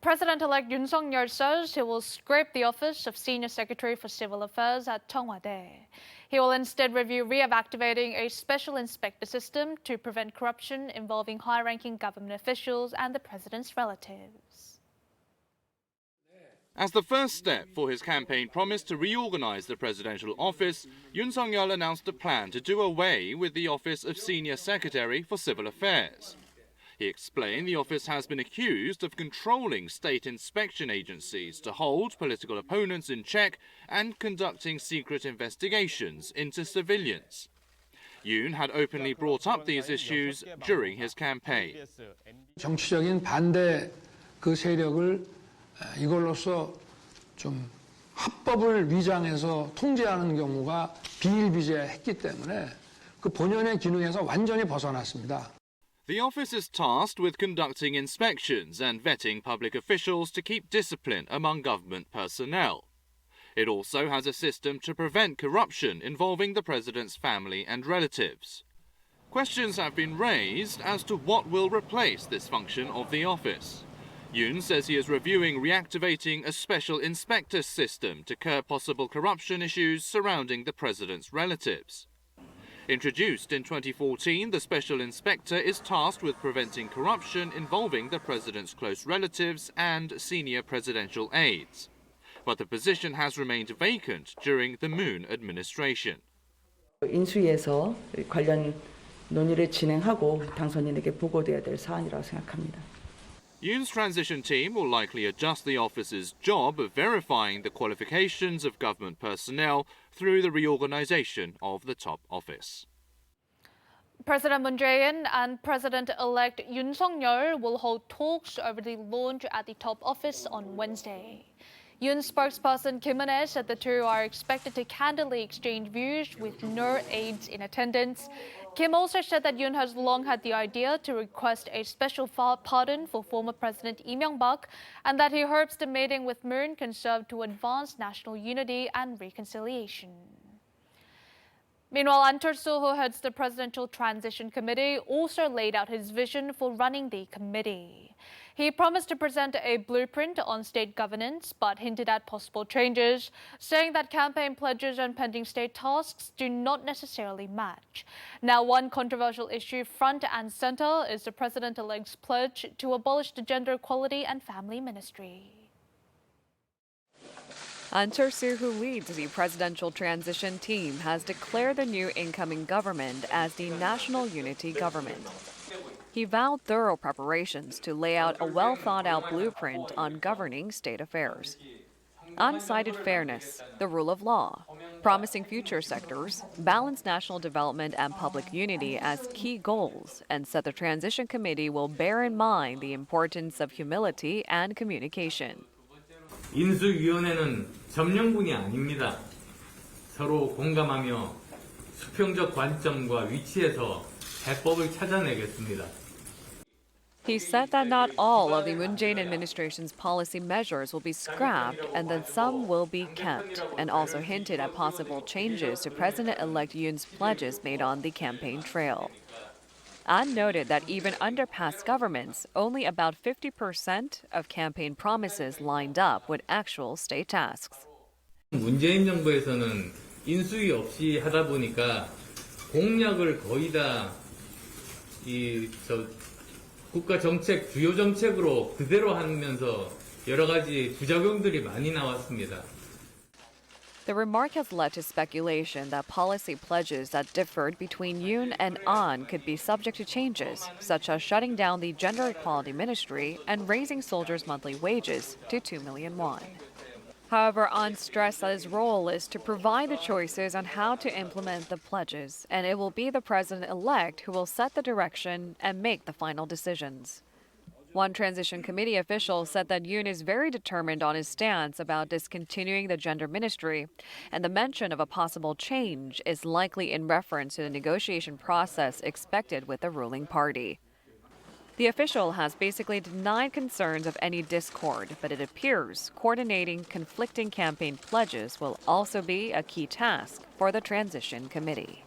President-elect Yoon Suk-yeol says he will scrap the office of Senior Secretary for Civil Affairs at Cheongwade. He will instead review reactivating a special inspector system to prevent corruption involving high-ranking government officials and the president's relatives. As the first step for his campaign promise to reorganize the presidential office, Yoon Suk-yeol announced a plan to do away with the office of Senior Secretary for Civil Affairs. He explained the office has been accused of controlling state inspection agencies to hold political opponents in check and conducting secret investigations into civilians. Yoon had openly brought up these issues during his campaign. 정치적인 반대 그 세력을 이걸로써 좀 합법을 위장해서 통제하는 경우가 비일비재했기 때문에 그 본연의 기능에서 완전히 벗어났습니다. The office is tasked with conducting inspections and vetting public officials to keep discipline among government personnel. It also has a system to prevent corruption involving the president's family and relatives. Questions have been raised as to what will replace this function of the office. Yoon says he is reviewing reactivating a special inspector system to curb possible corruption issues surrounding the president's relatives. Introduced in 2014, the special inspector is tasked with preventing corruption involving the president's close relatives and senior presidential aides. But the position has remained vacant during the Moon administration. 인수위에서 관련 논의를 진행하고 당선인에게 보고돼야 될 사안이라고 생각합니다. Yoon's transition team will likely adjust the office's job of verifying the qualifications of government personnel through the reorganization of the top office. President Moon Jae-in and President-elect Yoon Suk-yeol will hold talks over the launch at the top office on Wednesday. Yoon spokesperson Kim Eun-hye said the two are expected to candidly exchange views with no aides in attendance. Kim also said that Yoon has long had the idea to request a special pardon for former President Lee Myung-bak and that he hopes the meeting with Moon can serve to advance national unity and reconciliation. Meanwhile, An Chol-soo, who heads the Presidential Transition Committee, also laid out his vision for running the committee. He promised to present a blueprint on state governance, but hinted at possible changes, saying that campaign pledges and pending state tasks do not necessarily match. Now, one controversial issue front and center is the president-elect's pledge to abolish the Gender Equality and Family Ministry. An Chol-soo, who leads the presidential transition team, has declared the new incoming government as the National Unity Government. He vowed thorough preparations to lay out a well-thought-out blueprint on governing state affairs. An cited fairness, the rule of law, promising future sectors, balanced national development and public unity as key goals, and said the transition committee will bear in mind the importance of humility and communication. 인수위원회는 점령군이 아닙니다. 서로 공감하며 수평적 관점과 위치에서 해법을 찾아내겠습니다. He said that not all of the Moon Jae-in administration's policy measures will be scrapped and that some will be kept, and also hinted at possible changes to President-elect Yoon's pledges made on the campaign trail. An noted that even under past governments, only about 50% of campaign promises lined up with actual state tasks. 문재인 정부에서는 인수위 없이 하다 보니까 공약을 거의 다 국가 정책, 주요 정책으로 그대로 하면서 여러 가지 부작용들이 많이 나왔습니다. The remark has led to speculation that policy pledges that differed between Yoon and An could be subject to changes, such as shutting down the Gender Equality Ministry and raising soldiers' monthly wages to 2 million won. However, An stressed that his role is to provide the choices on how to implement the pledges, and it will be the president-elect who will set the direction and make the final decisions. One transition committee official said that Yoon is very determined on his stance about discontinuing the gender ministry, and the mention of a possible change is likely in reference to the negotiation process expected with the ruling party. The official has basically denied concerns of any discord, but it appears coordinating conflicting campaign pledges will also be a key task for the transition committee.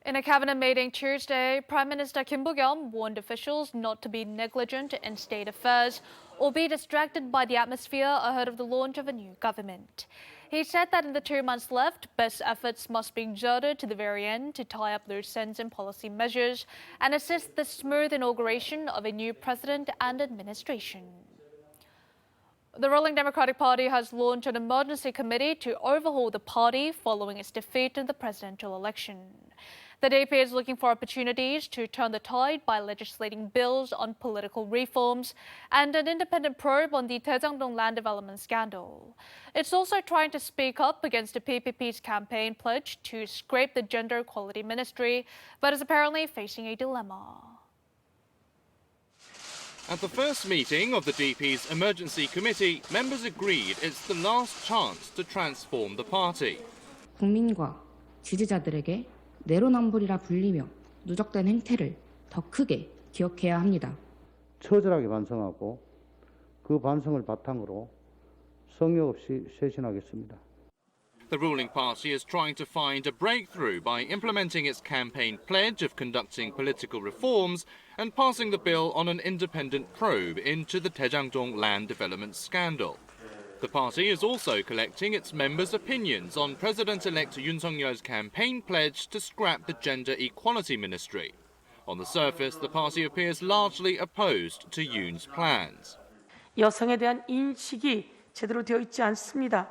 In a cabinet meeting Tuesday, Prime Minister Kim Boo-kyum warned officials not to be negligent in state affairs or be distracted by the atmosphere ahead of the launch of a new government. He said that in the 2 months left, best efforts must be exerted to the very end to tie up loose ends in policy measures and assist the smooth inauguration of a new president and administration. The ruling Democratic Party has launched an emergency committee to overhaul the party following its defeat in the presidential election. The DP is looking for opportunities to turn the tide by legislating bills on political reforms and an independent probe on the Daejangdong land development scandal. It's also trying to speak up against the PPP's campaign pledge to scrape the gender equality ministry, but is apparently facing a dilemma. At the first meeting of the DP's emergency committee, members agreed it's the last chance to transform the party. 국민과 지지자들에게 내로남불이라 불리며 누적된 행태를 더 크게 기억해야 합니다. 처절하게 반성하고 그 반성을 바탕으로 성의 없이 쇄신하겠습니다. The ruling party is trying to find a breakthrough by implementing its campaign pledge of conducting political reforms and passing the bill on an independent probe into the Daejangdong land development scandal. The party is also collecting its members' opinions on President-elect Yoon Suk-yeol's campaign pledge to scrap the Gender Equality Ministry. On the surface, the party appears largely opposed to Yoon's plans. 여성에 대한 인식이 제대로 되어 있지 않습니다.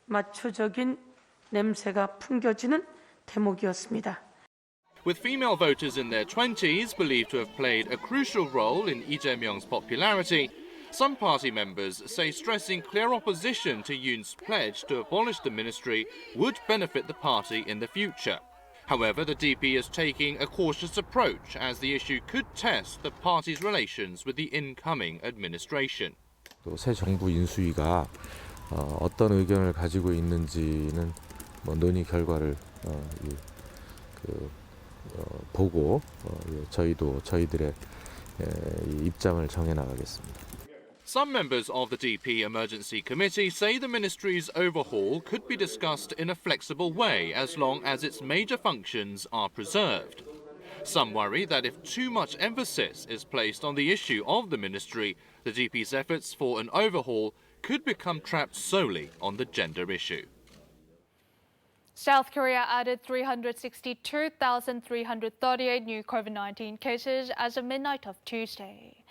마초적인 냄새가 풍겨지는 대목이었습니다. With female voters in their 20s believed to have played a crucial role in Lee Jae-myung's popularity, some party members say stressing clear opposition to Yoon's pledge to abolish the ministry would benefit the party in the future. However, the DP is taking a cautious approach as the issue could test the party's relations with the incoming administration. 또 새 정부 인수위가 어떤 의견을 가지고 있는지는 논의 결과를 보고 저희들의 입장을 정해 나가겠습니다. Some members of the DP Emergency Committee say the ministry's overhaul could be discussed in a flexible way as long as its major functions are preserved. Some worry that if too much emphasis is placed on the issue of the ministry, the DP's efforts for an overhaul could become trapped solely on the gender issue. South Korea added 362,338 new COVID-19 cases as of midnight of Tuesday.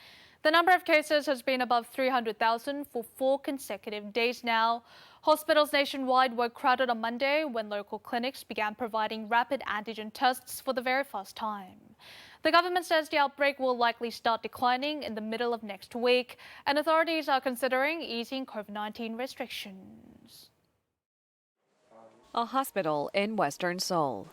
The number of cases has been above 300,000 for 4 consecutive days now. Hospitals nationwide were crowded on Monday when local clinics began providing rapid antigen tests for the very first time. The government says the outbreak will likely start declining in the middle of next week, and authorities are considering easing COVID-19 restrictions. A hospital in western Seoul.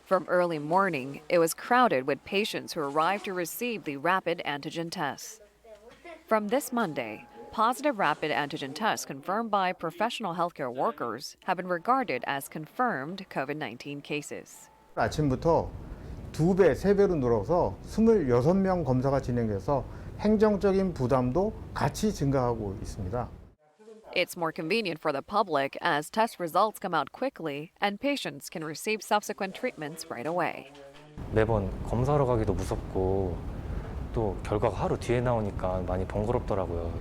From early morning, it was crowded with patients who arrived to receive the rapid antigen tests. From this Monday, positive rapid antigen tests confirmed by professional healthcare workers have been regarded as confirmed COVID-19 cases. 아침부터 2배, 3배로 늘어서 26명 검사가 진행돼서 행정적인 부담도 같이 증가하고 있습니다. It's more convenient for the public as test results come out quickly and patients can receive subsequent treatments right away. 매번 검사하러 가기도 무섭고 또 결과가 하루 뒤에 나오니까 많이 번거롭더라고요.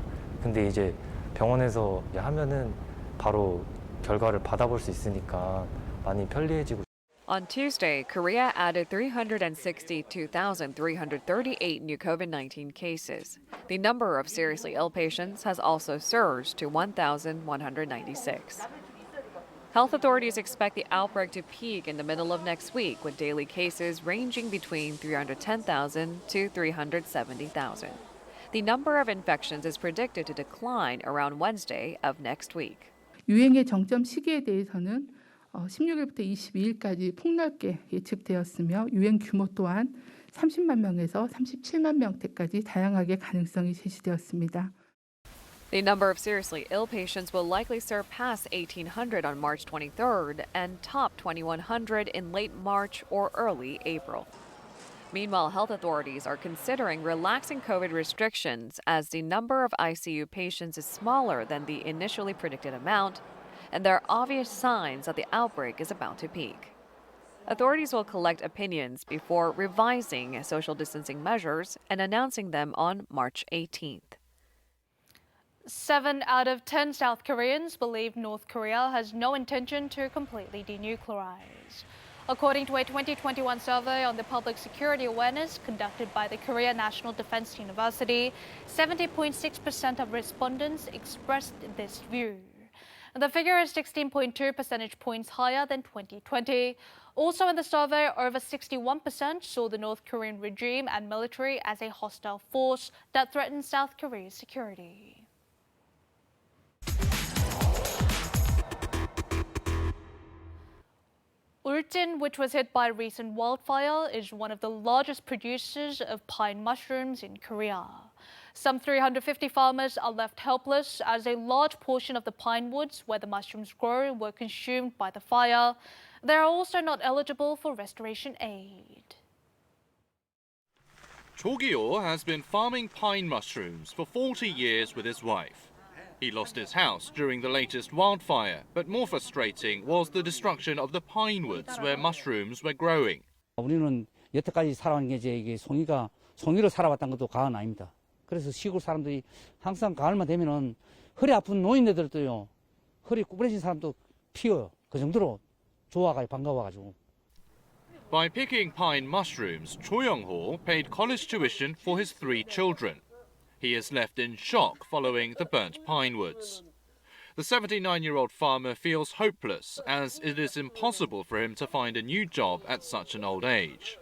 근데 이제 병원에서 하면은 바로 결과를 받아볼 수 있으니까 많이 편리해지고. On Tuesday, Korea added 362,338 new COVID-19 cases. The number of seriously ill patients has also surged to 1,196. Health authorities expect the outbreak to peak in the middle of next week, with daily cases ranging between 310,000 to 370,000. The number of infections is predicted to decline around Wednesday of next week. 유행의 정점 시기에 대해서는 16일부터 22일까지 폭넓게 예측되었으며 유행 규모 또한 30만 명에서 37만 명대까지 다양하게 가능성이 제시되었습니다. The number of seriously ill patients will likely surpass 1,800 on March 23rd and top 2,100 in late March or early April. Meanwhile, health authorities are considering relaxing COVID restrictions as the number of ICU patients is smaller than the initially predicted amount, and there are obvious signs that the outbreak is about to peak. Authorities will collect opinions before revising social distancing measures and announcing them on March 18th. 7 out of 10 South Koreans believe North Korea has no intention to completely denuclearize. According to a 2021 survey on the public security awareness conducted by the Korea National Defense University, 70.6% of respondents expressed this view. The figure is 16.2 percentage points higher than 2020. Also in the survey, over 61% saw the North Korean regime and military as a hostile force that threatens South Korea's security. Ulsan, which was hit by recent wildfire, is one of the largest producers of pine mushrooms in Korea. Some 350 farmers are left helpless as a large portion of the pine woods where the mushrooms grow were consumed by the fire. They are also not eligible for restoration aid. Cho Gi-oh has been farming pine mushrooms for 40 years with his wife. He lost his house during the latest wildfire, but more frustrating was the destruction of the pine woods where mushrooms were growing. 우리는 여태까지 살아온 게 이게 송이로 살아왔던 것도 가은 아닙니다. 그래서 시골 사람들이 항상 가을만 되면은 허리 아픈 노인네들도요, 허리 구부러진 사람도 피어요. 그 정도로 좋아가지고 반가워가지고. By picking pine mushrooms, Cho Young-ho paid college tuition for his 3 children. He is left in shock following the burnt pine woods. The 79-year-old farmer feels hopeless as it is impossible for him to find a new job at such an old age.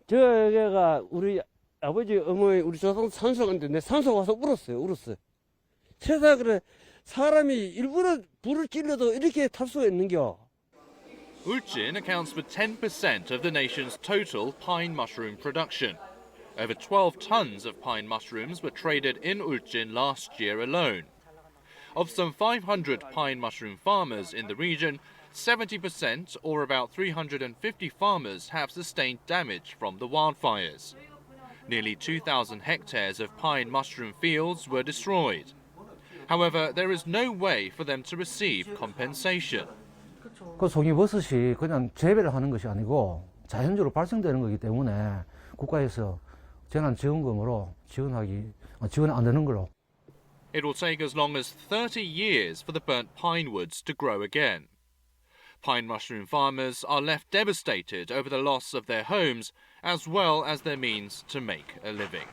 저가 우리 아버지 어머니 우리 조상 산소인데 내 산소 와서 울었어요. 세상 그래 사람이 일부러 불을 찔러도 이렇게 탈 수가 있는겨. Ulsan accounts for 10% of the nation's total pine mushroom production. Over 12 tons of pine mushrooms were traded in Ulsan last year alone. Of some 500 pine mushroom farmers in the region, 70%, or about 350 farmers, have sustained damage from the wildfires. Nearly 2,000 hectares of pine mushroom fields were destroyed. However, there is no way for them to receive compensation. 그 송이버섯이 그냥 재배를 하는 것이 아니고 자연적으로 발생되는 거기 때문에 국가에서 재난지원금으로 지원 안 되는 걸로. It will take as long as 30 years for the burnt pine woods to grow again. Pine mushroom farmers are left devastated over the loss of their homes as well as their means to make a living.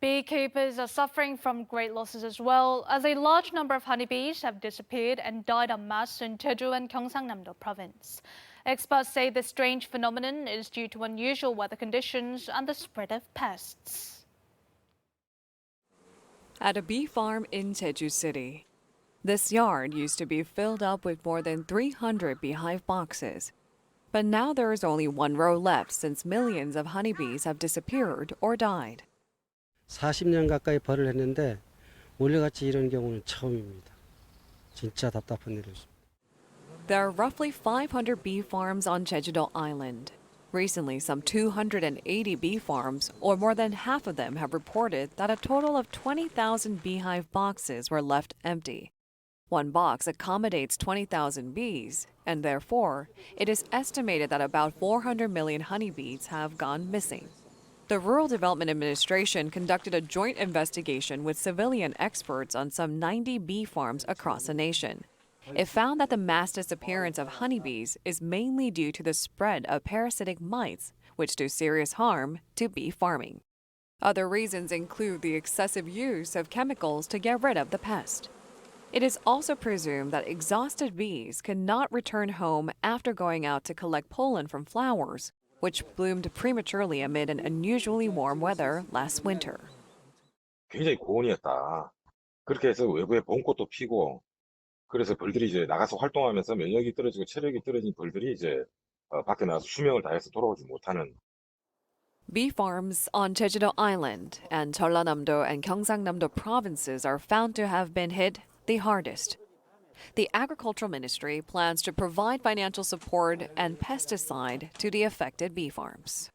Beekeepers are suffering from great losses as well, as a large number of honeybees have disappeared and died en masse in Jeju and Gyeongsang-namdo province. Experts say this strange phenomenon is due to unusual weather conditions and the spread of pests. At a bee farm in Jeju City, this yard used to be filled up with more than 300 beehive boxes. But now there is only one row left since millions of honeybees have disappeared or died. 40년 가까이 벌을 했는데 원래같이 이런 경우는 처음입니다. 진짜 답답한 일이었습니다. There are roughly 500 bee farms on Jeju-do Island. Recently, some 280 bee farms, or more than half of them, have reported that a total of 20,000 beehive boxes were left empty. One box accommodates 20,000 bees, and therefore, it is estimated that about 400 million honeybees have gone missing. The Rural Development Administration conducted a joint investigation with civilian experts on some 90 bee farms across the nation. It found that the mass disappearance of honeybees is mainly due to the spread of parasitic mites, which do serious harm to bee farming. Other reasons include the excessive use of chemicals to get rid of the pest. It is also presumed that exhausted bees cannot return home after going out to collect pollen from flowers, which bloomed prematurely amid an unusually warm weather last winter. 굉장히 고온이었다. 그렇게 해서 외부에 봄꽃도 피고, 그래서 벌들이 이제 나가서 활동하면서 면역이 떨어지고 체력이 떨어진 벌들이 이제 밖에 나가서 수명을 다해서 돌아오지 못하는. Bee farms on Jeju-do Island and Jeollanam-do and Gyeongsang-namdo provinces are found to have been hit the hardest. The Agricultural Ministry plans to provide financial support and pesticide to the affected bee farms.